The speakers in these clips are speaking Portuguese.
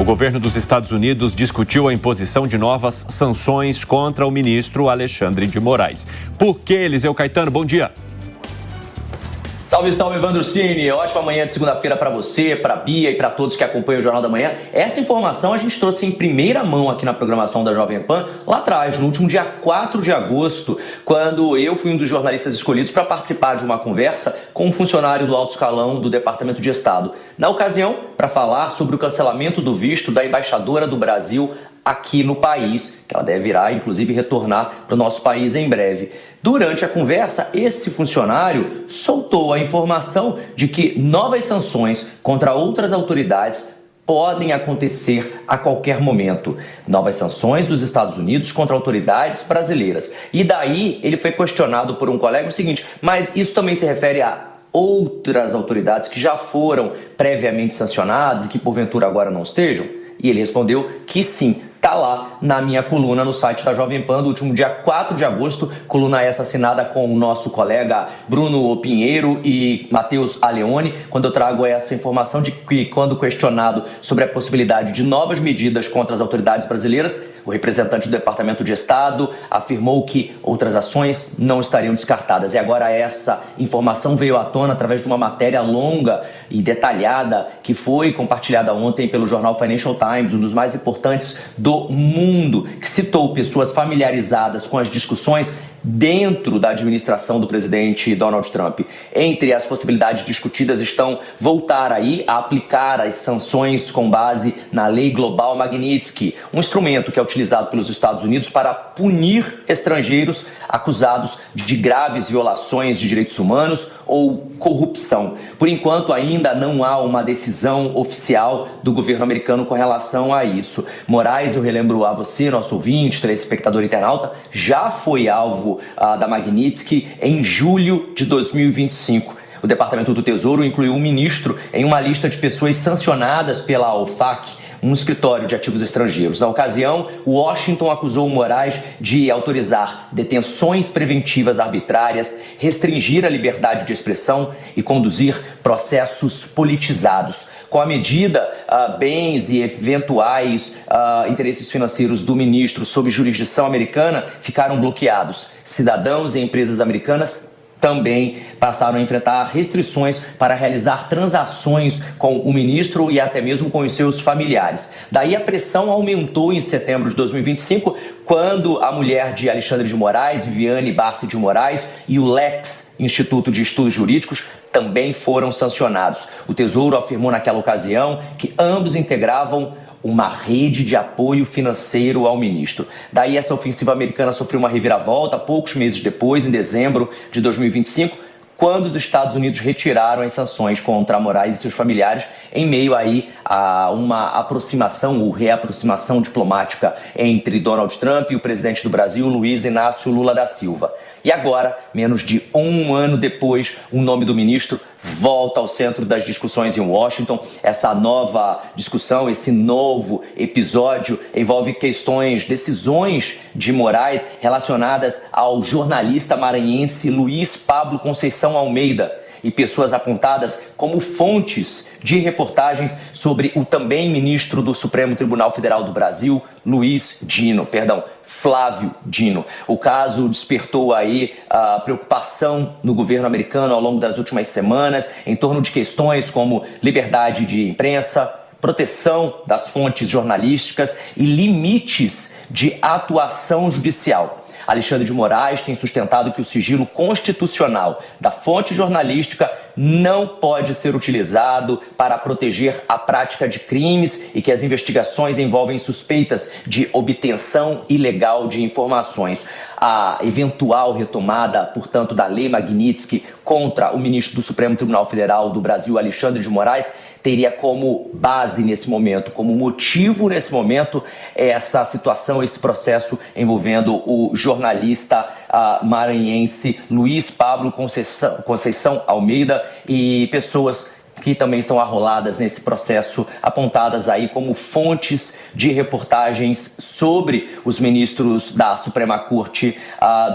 O governo dos Estados Unidos discutiu a imposição de novas sanções contra o ministro Alexandre de Moraes. Por que, Eliseu Caetano? Bom dia. Salve, salve, Evandro Cini. Ótima manhã de segunda-feira para você, para a Bia e para todos que acompanham o Jornal da Manhã. Essa informação a gente trouxe em primeira mão aqui na programação da Jovem Pan, lá atrás, no último dia 4 de agosto, quando eu fui um dos jornalistas escolhidos para participar de uma conversa com um funcionário do alto escalão do Departamento de Estado. Na ocasião, para falar sobre o cancelamento do visto da embaixadora do Brasil aqui no país, que ela deve irá, inclusive, retornar para o nosso país em breve. Durante a conversa, esse funcionário soltou a informação de que novas sanções contra outras autoridades podem acontecer a qualquer momento. Novas sanções dos Estados Unidos contra autoridades brasileiras. E daí ele foi questionado por um colega o seguinte: mas isso também se refere a outras autoridades que já foram previamente sancionadas e que porventura agora não estejam? E ele respondeu que sim. Está lá na minha coluna no site da Jovem Pan do último dia 4 de agosto, coluna essa assinada com o nosso colega Bruno Pinheiro e Matheus Aleone, quando eu trago essa informação de que, quando questionado sobre a possibilidade de novas medidas contra as autoridades brasileiras, o representante do Departamento de Estado afirmou que outras ações não estariam descartadas. E agora essa informação veio à tona através de uma matéria longa e detalhada que foi compartilhada ontem pelo jornal Financial Times, um dos mais importantes do mundo, que citou pessoas familiarizadas com as discussões dentro da administração do presidente Donald Trump. Entre as possibilidades discutidas estão voltar aí a aplicar as sanções com base na Lei Global Magnitsky, um instrumento que é utilizado pelos Estados Unidos para punir estrangeiros acusados de graves violações de direitos humanos ou corrupção. Por enquanto, ainda não há uma decisão oficial do governo americano com relação a isso. Moraes, eu relembro a você, nosso ouvinte, telespectador internauta, já foi alvo da Magnitsky em julho de 2025. O Departamento do Tesouro incluiu um ministro em uma lista de pessoas sancionadas pela OFAC, um escritório de ativos estrangeiros. Na ocasião, Washington acusou Moraes de autorizar detenções preventivas arbitrárias, restringir a liberdade de expressão e conduzir processos politizados. Com a medida, bens e eventuais interesses financeiros do ministro sob jurisdição americana ficaram bloqueados. Cidadãos e empresas americanas também passaram a enfrentar restrições para realizar transações com o ministro e até mesmo com os seus familiares. Daí a pressão aumentou em setembro de 2025, quando a mulher de Alexandre de Moraes, Viviane Barsi de Moraes, e o LEX, Instituto de Estudos Jurídicos, também foram sancionados. O Tesouro afirmou naquela ocasião que ambos integravam uma rede de apoio financeiro ao ministro. Daí essa ofensiva americana sofreu uma reviravolta poucos meses depois, em dezembro de 2025, quando os Estados Unidos retiraram as sanções contra Moraes e seus familiares, em meio aí a uma aproximação ou reaproximação diplomática entre Donald Trump e o presidente do Brasil, Luiz Inácio Lula da Silva. E agora, menos de um ano depois, o nome do ministro volta ao centro das discussões em Washington. Essa nova discussão, esse novo episódio envolve decisões de Moraes relacionadas ao jornalista maranhense Luiz Pablo Conceição Almeida e pessoas apontadas como fontes de reportagens sobre o também ministro do Supremo Tribunal Federal do Brasil, Flávio Dino. O caso despertou aí a preocupação no governo americano ao longo das últimas semanas em torno de questões como liberdade de imprensa, proteção das fontes jornalísticas e limites de atuação judicial. Alexandre de Moraes tem sustentado que o sigilo constitucional da fonte jornalística não pode ser utilizado para proteger a prática de crimes e que as investigações envolvem suspeitas de obtenção ilegal de informações. A eventual retomada, portanto, da Lei Magnitsky contra o ministro do Supremo Tribunal Federal do Brasil, Alexandre de Moraes, teria como base nesse momento, como motivo nesse momento, essa situação, esse processo envolvendo o jornalista maranhense Luiz Pablo Conceição Almeida e pessoas que também estão arroladas nesse processo, apontadas aí como fontes de reportagens sobre os ministros da Suprema Corte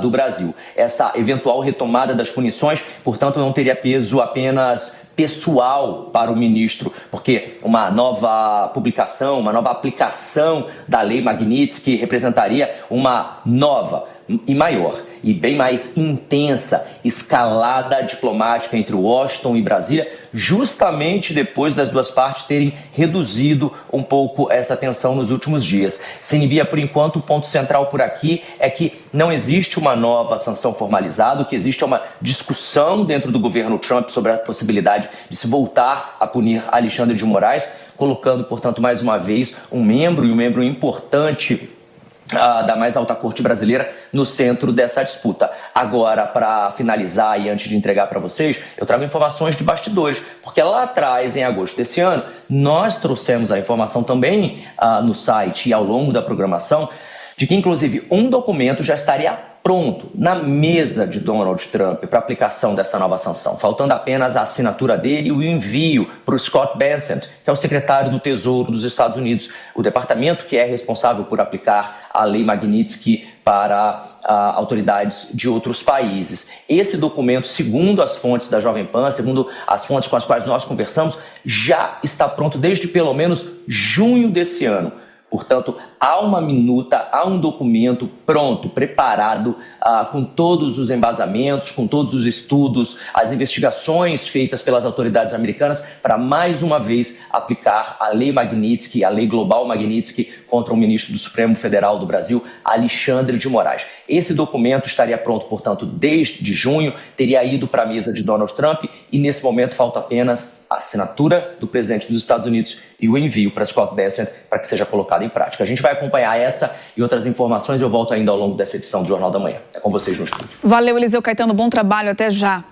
do Brasil. Essa eventual retomada das punições, portanto, não teria peso apenas pessoal para o ministro, porque uma nova publicação, uma nova aplicação da Lei Magnitsky representaria uma nova e maior e bem mais intensa escalada diplomática entre Washington e Brasília, justamente depois das duas partes terem reduzido um pouco essa tensão nos últimos dias. Sem Bia, por enquanto, o ponto central por aqui é que não existe uma nova sanção formalizada, o que existe é uma discussão dentro do governo Trump sobre a possibilidade de se voltar a punir Alexandre de Moraes, colocando, portanto, mais uma vez, um membro importante da mais alta corte brasileira no centro dessa disputa. Agora, para finalizar e antes de entregar para vocês, eu trago informações de bastidores, porque lá atrás, em agosto desse ano, nós trouxemos a informação também no site e ao longo da programação de que, inclusive, um documento já estaria pronto na mesa de Donald Trump para aplicação dessa nova sanção, faltando apenas a assinatura dele e o envio para o Scott Bessent, que é o secretário do Tesouro dos Estados Unidos, o departamento que é responsável por aplicar a Lei Magnitsky para autoridades de outros países. Esse documento, segundo as fontes da Jovem Pan, segundo as fontes com as quais nós conversamos, já está pronto desde pelo menos junho desse ano. Portanto, há uma minuta, há um documento pronto, preparado, com todos os embasamentos, com todos os estudos, as investigações feitas pelas autoridades americanas para, mais uma vez, aplicar a Lei Magnitsky, a Lei Global Magnitsky, contra o ministro do Supremo Federal do Brasil, Alexandre de Moraes. Esse documento estaria pronto, portanto, desde junho, teria ido para a mesa de Donald Trump e, nesse momento, falta apenas a assinatura do presidente dos Estados Unidos e o envio para Scott Bessent para que seja colocado em prática. A gente vai acompanhar essa e outras informações. Eu volto ainda ao longo dessa edição do Jornal da Manhã. É com vocês no estúdio. Valeu, Eliseu Caetano. Bom trabalho. Até já.